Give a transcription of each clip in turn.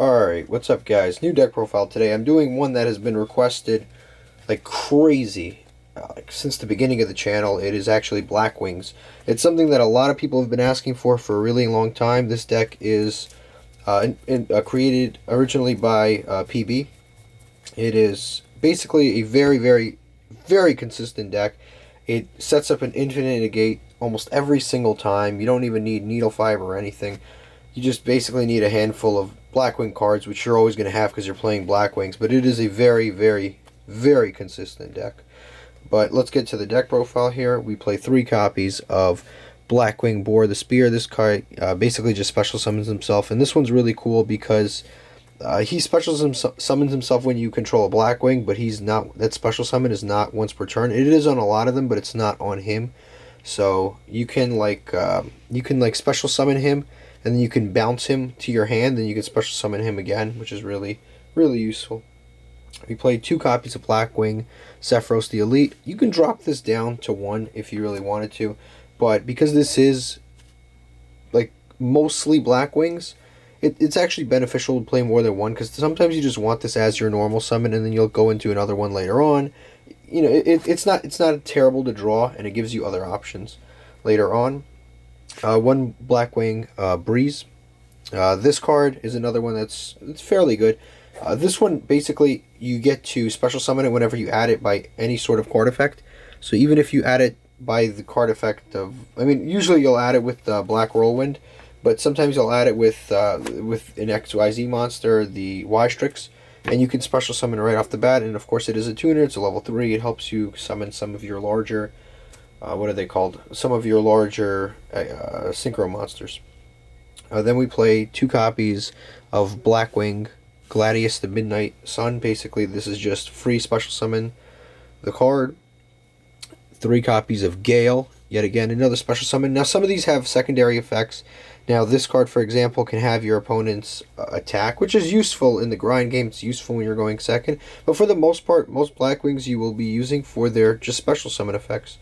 Alright, what's up guys? New deck profile today. I'm doing one that has been requested like crazy since the beginning of the channel. It is actually Blackwings. It's something that a lot of people have been asking for a really long time. This deck is created originally by PB. It is basically a very consistent deck. It sets up an infinite negate almost every single time. You don't even need needlefber or anything. You just basically need a handful of Blackwing cards, which you're always going to have because you're playing Blackwings, but it is a very consistent deck. But let's get to the deck profile here. We play 3 copies of Blackwing Boar the Spear. This card basically just special summons himself, and this one's really cool because he summons himself when you control a Blackwing, but he's not. That special summon is not once per turn. It is on a lot of them, but it's not on him. So you can special summon him, and then you can bounce him to your hand, then you can special summon him again, which is really useful. We played 2 copies of Blackwing Sephiroth the Elite. You can drop this down to 1 if you really wanted to, but because this is like mostly Blackwings, it's actually beneficial to play more than one, because sometimes you just want this as your normal summon, and then you'll go into another one later on. You know, it's not terrible to draw, and it gives you other options later on. 1 Blackwing Breeze. This card is another one it's fairly good. This one, basically, you get to special summon it whenever you add it by any sort of card effect. So even if you add it by the card effect of... I mean, usually you'll add it with Black Whirlwind, but sometimes you'll add it with an XYZ monster, the Y-Strix, and you can special summon it right off the bat. And of course it is a tuner, it's a level 3, it helps you summon some of your larger... what are they called? Some of your larger synchro monsters. Then we play 2 copies of Blackwing Gladius the Midnight Sun. Basically, this is just free special summon the card. 3 copies of Gale. Yet again, another special summon. Now, some of these have secondary effects. Now, this card, for example, can have your opponent's attack, which is useful in the grind game. It's useful when you're going second. But for the most part, most Blackwings you will be using for their just special summon effects.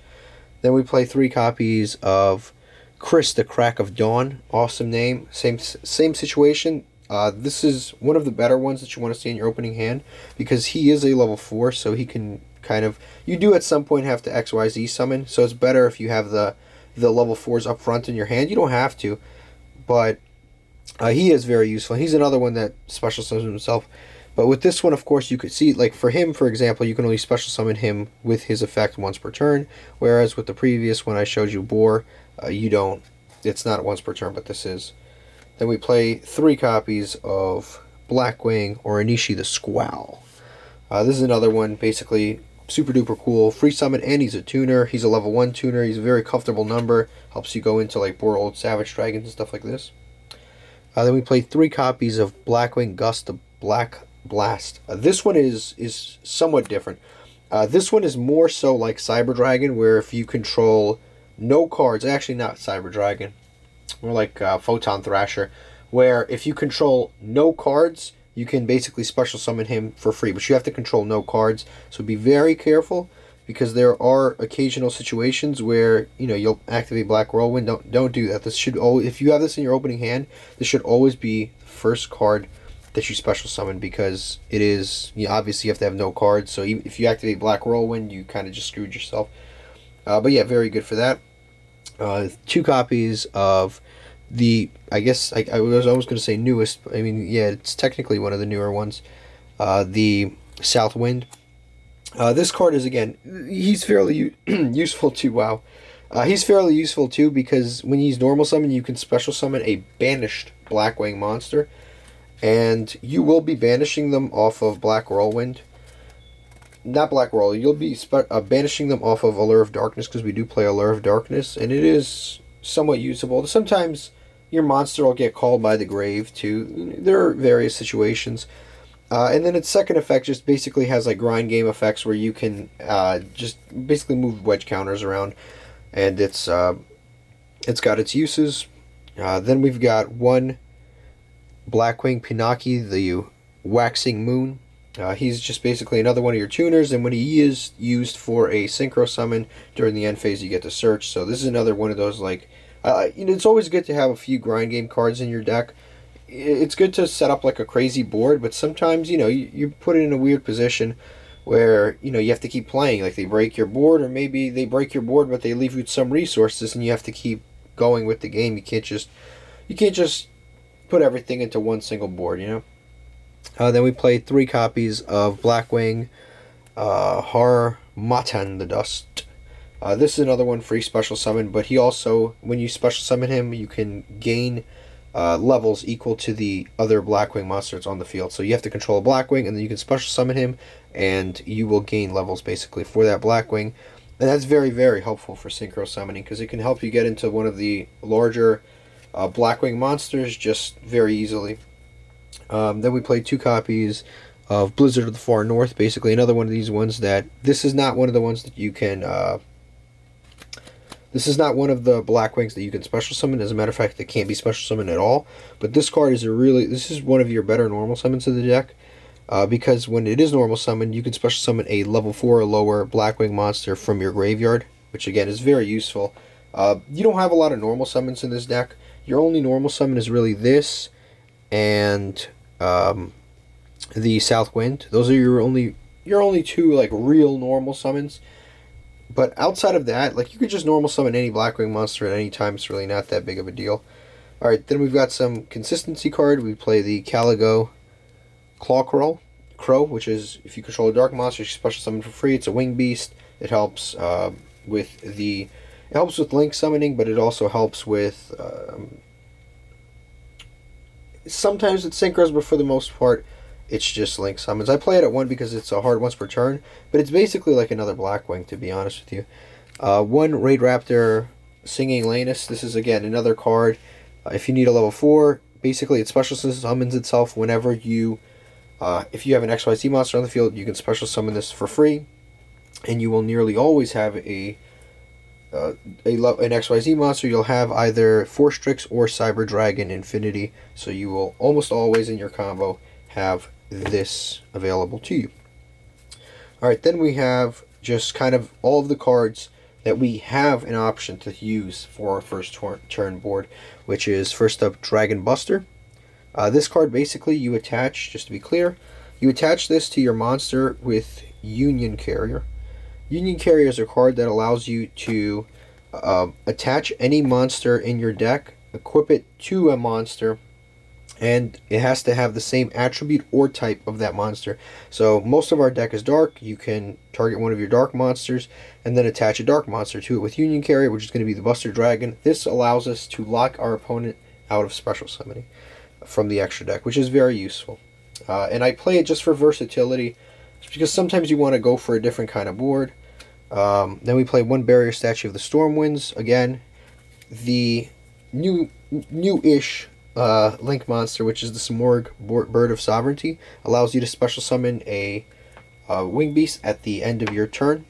Then we play 3 copies of Chris, the Crack of Dawn. Awesome name. Same situation. This is one of the better ones that you want to see in your opening hand, because he is a level 4, so he can kind of... You do at some point have to XYZ summon, so it's better if you have the level 4s up front in your hand. You don't have to, but he is very useful. He's another one that special summons himself. But with this one, of course, you could see, like for him, for example, you can only special summon him with his effect once per turn, whereas with the previous one I showed you, Boar, you don't. It's not once per turn, but this is. Then we play 3 copies of Blackwing or Onishi the Squall. This is another one, basically super duper cool. Free summon, and he's a tuner. He's a level 1 tuner. He's a very comfortable number. Helps you go into like Boar Old Savage Dragons and stuff like this. Then we play 3 copies of Blackwing Gust the Black Blast. This one is somewhat different. This one is more so like Cyber Dragon, where if you control no cards, actually not Cyber Dragon, more like Photon Thrasher, where if you control no cards, you can basically special summon him for free, but you have to control no cards. So be very careful, because there are occasional situations where, you know, you'll activate Black Whirlwind. Don't do that. This should always, if you have this in your opening hand, this should always be the first card that you special summon, because it is, you know, obviously you have to have no cards. So even if you activate Black Whirlwind, you kind of just screwed yourself. But yeah, very good for that. 2 copies of the, I guess I was almost going to say newest. I mean, yeah, it's technically one of the newer ones. The Southwind. This card is, again, he's fairly useful too. Wow. He's fairly useful too, because when he's normal summon, you can special summon a banished Blackwing monster, and you will be banishing them off of Black Whirlwind. Not Black Whirlwind, you'll be banishing them off of Allure of Darkness, because we do play Allure of Darkness, and it is somewhat usable. Sometimes your monster will get called by the grave too. There are various situations. And then its second effect just basically has like grind game effects, where you can just basically move wedge counters around, and it's got its uses. Then we've got 1 Blackwing Pinaki, the Waxing Moon. He's just basically another one of your tuners, and when he is used for a synchro summon during the end phase, you get to search. So this is another one of those, like, you know, it's always good to have a few grind game cards in your deck. it's good to set up like a crazy board, but sometimes, you put it in a weird position where, you have to keep playing. Like they break your board, or maybe they break your board, but they leave you with some resources, and you have to keep going with the game. You can't just put everything into one single board. Then we played 3 copies of BlackWing Harmatan the Dust. This is another one free special summon, but he also, when you special summon him, you can gain levels equal to the other Blackwing monsters on the field. So you have to control a Blackwing, and then you can special summon him, and you will gain levels basically for that Blackwing. And that's very, very helpful for synchro summoning, because it can help you get into one of the larger Blackwing monsters just very easily. Then we played 2 copies of Blizzard of the Far North, basically another one of these ones that, this is not one of the ones that you can, this is not one of the Blackwings that you can special summon. As a matter of fact, it can't be special summoned at all. But this card is this is one of your better normal summons of the deck, because when it is normal summoned, you can special summon a level 4 or lower Blackwing monster from your graveyard, which again is very useful. You don't have a lot of normal summons in this deck. Your only normal summon is really this and the South Wind. Those are your only 2 like real normal summons. But outside of that, like, you could just normal summon any Blackwing monster at any time. It's really not that big of a deal. Alright, then we've got some consistency card. We play the Caligo Crow, which is, if you control a dark monster, you can special summon for free. It's a wing beast. It helps with link summoning, but it also helps with sometimes it's synchros, but for the most part it's just link summons. I play it at 1 because it's a hard once per turn, but it's basically like another Blackwing, to be honest with you. 1 raidraptor Singing Lanus. This is again another card. If you need a level 4, basically it special summons itself whenever you, if you have an XYZ monster on the field, you can special summon this for free, and you will nearly always have an XYZ monster. You'll have either Force Strix or Cyber Dragon Infinity, so you will almost always in your combo have this available to you. Alright, then we have just kind of all of the cards that we have an option to use for our first turn board, which is first up Dragon Buster. This card basically you attach, just to be clear, you attach this to your monster with Union Carrier. Union Carrier is a card that allows you to attach any monster in your deck, equip it to a monster, and it has to have the same attribute or type of that monster. So most of our deck is dark. You can target one of your dark monsters and then attach a dark monster to it with Union Carrier, which is going to be the Buster Dragon. This allows us to lock our opponent out of special summoning from the extra deck, which is very useful. And I play it just for versatility, because sometimes you want to go for a different kind of board. Then we play 1 Barrier Statue of the Stormwinds. Again, the new-ish Link monster, which is the simorgh Bird of Sovereignty, allows you to special summon a wing beast at the end of your turn,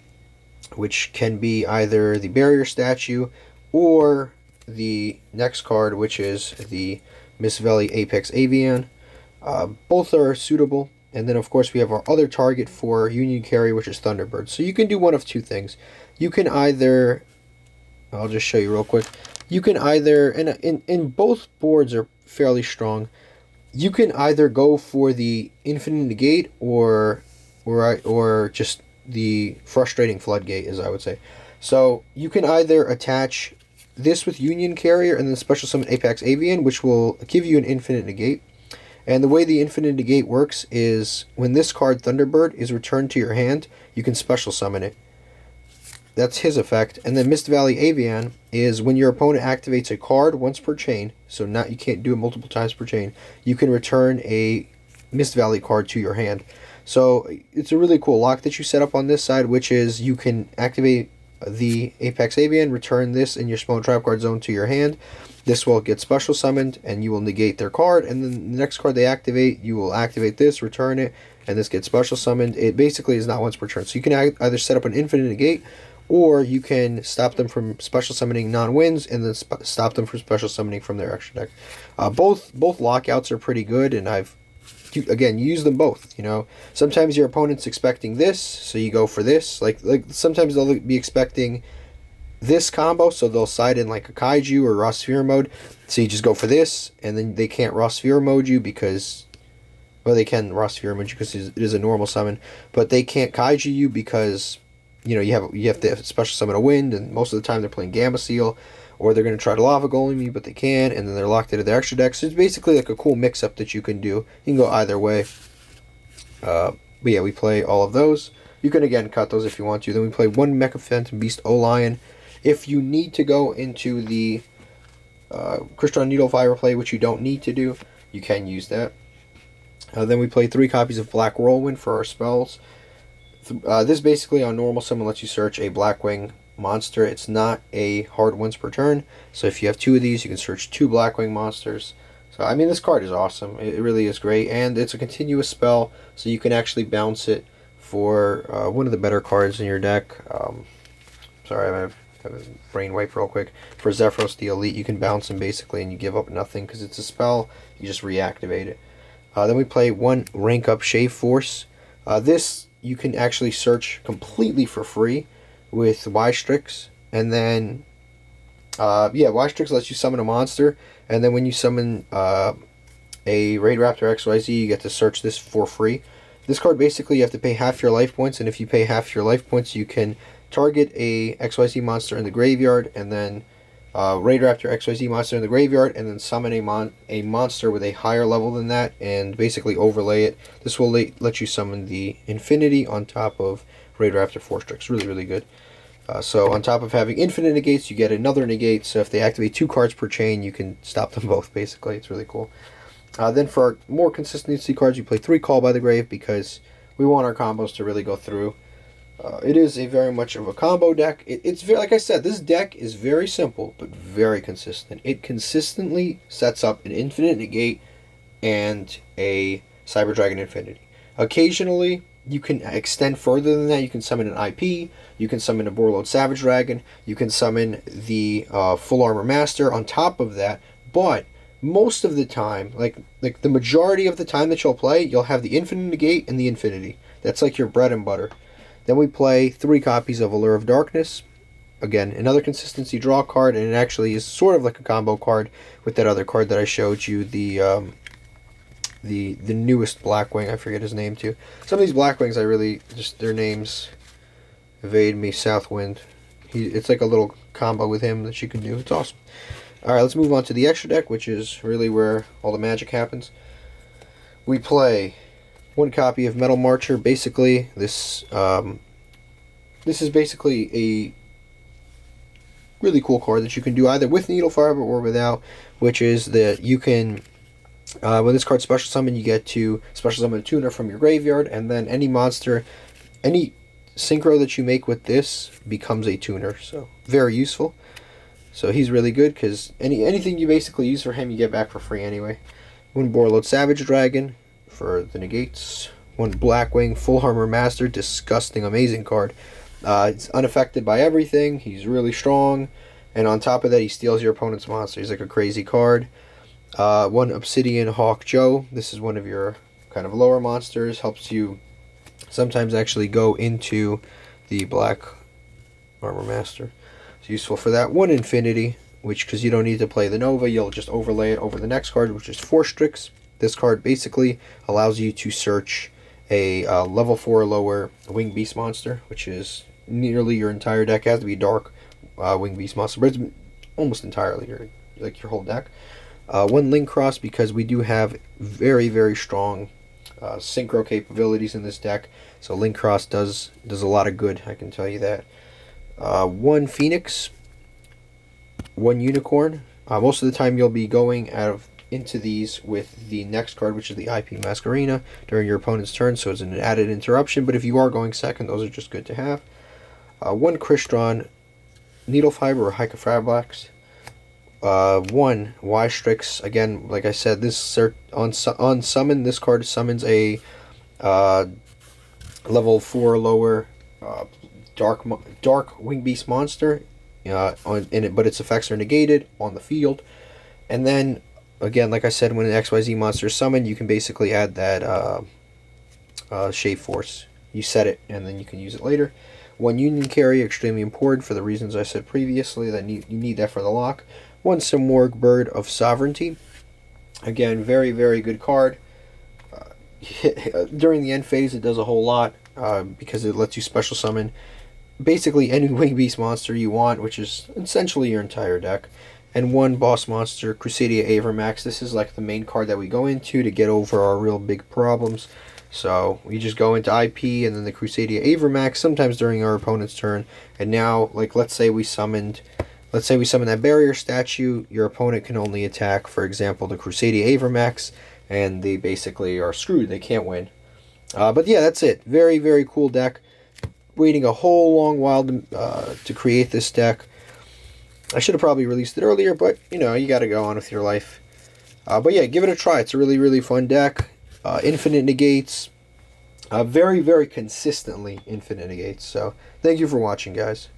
which can be either the Barrier Statue or the next card, which is the Miss Valley Apex Avian. Both are suitable. And then of course we have our other target for Union Carrier, which is Thunderbird. So you can do one of 2 things. You can either, I'll just show you real quick. You can either, and both boards are fairly strong. You can either go for the Infinite Negate or just the Frustrating Floodgate, as I would say. So you can either attach this with Union Carrier and then special summon Apex Avian, which will give you an Infinite Negate. And the way the Infinite Negate works is when this card, Thunderbird, is returned to your hand, you can special summon it. That's his effect. And then Mist Valley Avian is when your opponent activates a card once per chain, so you can't do it multiple times per chain, you can return a Mist Valley card to your hand. So it's a really cool lock that you set up on this side, which is you can activate the Apex Avian, return this in your small trap card zone to your hand. This will get special summoned, and you will negate their card, and then the next card they activate, you will activate this, return it, and this gets special summoned. It basically is not once per turn. So you can either set up an Infinite Negate, or you can stop them from special summoning non-wins, and then stop them from special summoning from their extra deck. Both lockouts are pretty good, and again, you use them both. Sometimes your opponent's expecting this, so you go for this. Like sometimes they'll be expecting this combo, so they'll side in like a Kaiju or Raw Sphere mode. So you just go for this, and then they can't Raw Sphere mode you because, well, they can Raw Sphere mode you because it is a normal summon, but they can't Kaiju you because, you know, you have to special summon a Wind, and most of the time they're playing Gamma Seal, or they're going to try to Lava Golem you, but they can't, and then they're locked into their extra deck. So it's basically like a cool mix-up that you can do. You can go either way. But yeah, we play all of those. You can, again, cut those if you want to. Then we play one Mecha Phantom Beast O-Lion. If you need to go into the Crystron needlefber play, which you don't need to do, you can use that. Then we play 3 copies of Black Whirlwind for our spells. This basically on normal summon lets you search a Blackwing monster. It's not a hard once per turn, so if you have 2 of these, you can search 2 Blackwing monsters. So I mean, this card is awesome. It really is great, and it's a continuous spell, so you can actually bounce it for one of the better cards in your deck. Sorry, I have a brain wipe real quick. For Zephyros the Elite, you can bounce him basically, and you give up nothing because it's a spell. You just reactivate it. Then we play 1 rank up Shave Force. This you can actually search completely for free with Y-Strix, and then yeah, Y-Strix lets you summon a monster, and then when you summon a raidraptor XYZ, you get to search this for free. This card basically you have to pay half your life points, and if you pay half your life points, you can target a XYZ monster in the graveyard, and then raidraptor XYZ monster in the graveyard, and then summon a monster with a higher level than that, and basically overlay it. This will let you summon the Infinity on top of raidraptor 4-Strix. Really, really good. So on top of having infinite negates, you get another negate, so if they activate 2 cards per chain, you can stop them both, basically. It's really cool. Then for our more consistency cards, you play 3 Call by the Grave, because we want our combos to really go through. It is a very much of a combo deck. It's very, like I said, this deck is very simple, but very consistent. It consistently sets up an infinite negate and a Cyber Dragon Infinity. Occasionally, you can extend further than that. You can summon an IP, you can summon a Borreload Savage Dragon, you can summon the Full Armor Master on top of that, but most of the time, like the majority of the time that you'll play, you'll have the Infinite Negate and the Infinity. That's like your bread and butter. Then we play 3 copies of Allure of Darkness. Again, another consistency draw card, and it actually is sort of like a combo card with that other card that I showed you, the newest Blackwing. I forget his name too. Some of these Blackwings, I really just, their names evade me. Southwind. It's like a little combo with him that you can do. It's awesome. Alright, let's move on to the extra deck, which is really where all the magic happens. We play 1 copy of Metal Marcher. Basically, this is basically a really cool card that you can do either with needlefber or without, which is that you can, when this card special summon, you get to special summon a tuner from your graveyard, and then any monster, any synchro that you make with this becomes a tuner. So very useful. So he's really good because anything you basically use for him, you get back for free anyway. 1 Borreload Savage Dragon for the negates. 1 Blackwing Full Armor Master. Disgusting, amazing card. It's unaffected by everything. He's really strong. And on top of that, he steals your opponent's monster. He's like a crazy card. 1 Obsidian Hawk Joe. This is one of your kind of lower monsters. Helps you sometimes actually go into the Black Armor Master. It's useful for that. 1 Infinity, which, because you don't need to play the Nova, you'll just overlay it over the next card, which is 4-Strix. This card basically allows you to search a level 4 or lower Winged Beast monster, which is nearly your entire deck. It has to be a dark Winged Beast monster, but it's almost entirely your whole deck. 1 Link Cross, because we do have very, very strong synchro capabilities in this deck. So Link Cross does a lot of good, I can tell you that. 1 Phoenix, 1 Unicorn. Most of the time you'll be going into these with the next card, which is the IP Masquerena, during your opponent's turn, so it's an added interruption, but if you are going second, those are just good to have. 1 Crystron Needlefber or Halqifibrax. 1 Y-Strix. Again, like I said, this on summon, this card summons a level 4 or lower dark Winged Beast monster, but its effects are negated on the field. And then again, like I said, when an XYZ monster is summoned, you can basically add that Shave Force. You set it, and then you can use it later. One Union Carry, extremely important for the reasons I said previously, that you need that for the lock. One Simorgh, Bird of Sovereignty. Again, very, very good card. During the end phase, it does a whole lot because it lets you special summon basically any Wing Beast monster you want, which is essentially your entire deck. And one boss monster, Crusade Halqifibrax. This is like the main card that we go into to get over our real big problems. So we just go into IP and then the Crusade Halqifibrax sometimes during our opponent's turn. And now, like, let's say we summon that barrier statue. Your opponent can only attack, for example, the Crusade Halqifibrax, and they basically are screwed. They can't win. But yeah, that's it. Very, very cool deck. Waiting a whole long while to create this deck. I should have probably released it earlier, but you know, you got to go on with your life. But yeah, give it a try. It's a really, really fun deck. Infinite negates. Very, very consistently infinite negates. So thank you for watching, guys.